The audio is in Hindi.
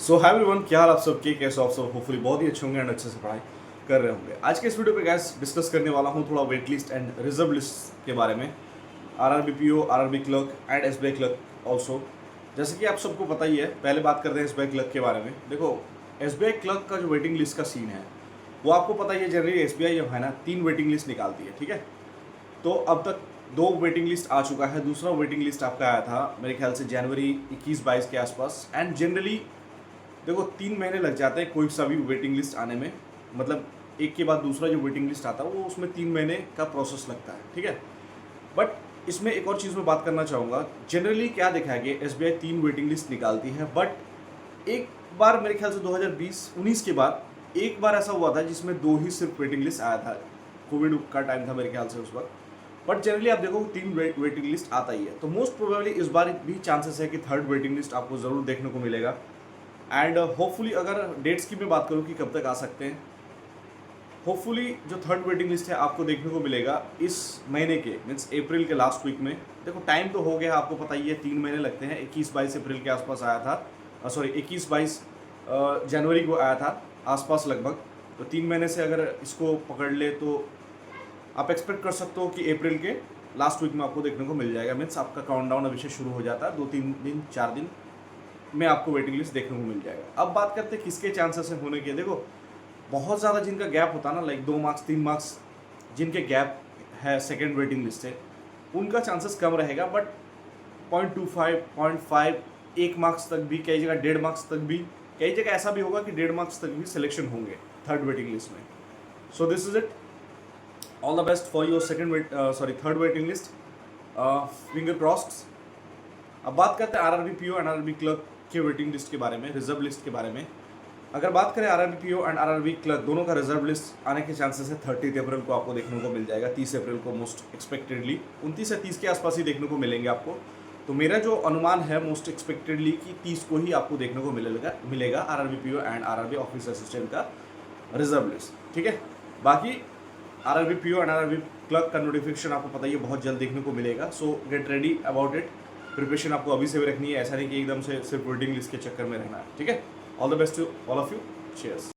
सो हाय एवरीवन, क्या हाल आप सबके, कैसे हो आप सब? होपफुली बहुत ही अच्छे होंगे एंड अच्छे से पढ़ाई कर रहे होंगे। आज के इस वीडियो पे गैस डिस्कस करने वाला हूँ थोड़ा wait list and reserve list के बारे में, RRB PO, RRB clerk and SBI clerk also. जैसे कि आप सबको पता ही है, पहले बात करते हैं एसबीआई क्लर्क के बारे में। देखो, एसबीआई क्लर्क का जो वेटिंग लिस्ट का सीन है वो आपको पता ही है। जनरली एसबीआई जो है ना 3 वेटिंग लिस्ट निकालती है, ठीक है। तो अब तक 2 वेटिंग लिस्ट आ चुका है, दूसरा वेटिंग लिस्ट आपका आया था मेरे ख्याल से जनवरी 21-22 के आसपास। एंड जनरली देखो 3 महीने लग जाते हैं कोई सा भी वेटिंग लिस्ट आने में, मतलब एक के बाद दूसरा जो वेटिंग लिस्ट आता है वो उसमें 3 महीने का प्रोसेस लगता है, ठीक है। बट इसमें एक और चीज़ मैं बात करना चाहूँगा। जनरली क्या देखा है कि एसबीआई 3 वेटिंग लिस्ट निकालती है, बट एक बार मेरे ख्याल से 2020-19 के बाद एक बार ऐसा हुआ था जिसमें 2 ही सिर्फ वेटिंग लिस्ट आया था। कोविड का टाइम था मेरे ख्याल से उस वक्त। बट जनरली आप देखो 3 वेटिंग लिस्ट आता ही है, तो मोस्ट प्रोबेबली इस बार भी चांसेस है कि 3rd वेटिंग लिस्ट आपको ज़रूर देखने को मिलेगा। एंड होपफुली अगर डेट्स की मैं बात करूँ कि कब तक आ सकते हैं, होपफुली जो 3rd वेटिंग लिस्ट है आपको देखने को मिलेगा इस महीने के मीन्स अप्रैल के लास्ट वीक में। देखो टाइम तो हो गया, आपको पता ही है 3 महीने लगते हैं। 21-22 अप्रैल के आसपास आया था, सॉरी 21-22 जनवरी को आया था आसपास लगभग। तो 3 महीने से अगर इसको पकड़ ले तो आप एक्सपेक्ट कर सकते हो कि अप्रैल के लास्ट वीक में आपको देखने को मिल जाएगा। मीन्स आपका काउंटडाउन अभी से शुरू हो जाता है, 2-3 दिन 4 दिन में आपको वेटिंग लिस्ट देखने को मिल जाएगा। अब बात करते हैं किसके चांसेस हैं होने के। देखो बहुत ज़्यादा जिनका गैप होता है ना, लाइक 2 मार्क्स 3 मार्क्स जिनके गैप है सेकेंड वेटिंग लिस्ट से, उनका चांसेस कम रहेगा। बट 0.25, 0.5, 1 मार्क्स तक भी, कई जगह 1.5 मार्क्स तक भी, कई जगह ऐसा भी होगा कि 1.5 मार्क्स तक भी सिलेक्शन होंगे 3rd वेटिंग लिस्ट में। So this is it, all the best for your sorry 3rd waiting list, finger crossed. अब बात करते हैं RRB PO and RRB clerk के वेटिंग लिस्ट के बारे में, रिजर्व लिस्ट के बारे में। अगर बात करें RRB PO and RRB clerk दोनों का रिजर्व लिस्ट आने के चांसेस है 30 अप्रैल को आपको देखने को मिल जाएगा, 30 अप्रैल को मोस्ट एक्सपेक्टेडली, 29 से 30 के आसपास ही देखने को मिलेंगे आपको। तो मेरा जो अनुमान है मोस्ट एक्सपेक्टेडली कि 30 को ही आपको देखने को मिलेगा RRB PO and RRB office assistant का रिजर्व लिस्ट, ठीक है। बाकी RRB PO and RRB clerk का नोटिफिकेशन आपको पता ही है बहुत जल्द देखने को मिलेगा। सो get ready about it. Preparation आपको अभी से भी रखनी है, ऐसा नहीं कि एकदम से सिर्फ वेटिंग लिस्ट के चक्कर में रहना है, ठीक है। All the best to all of you, cheers.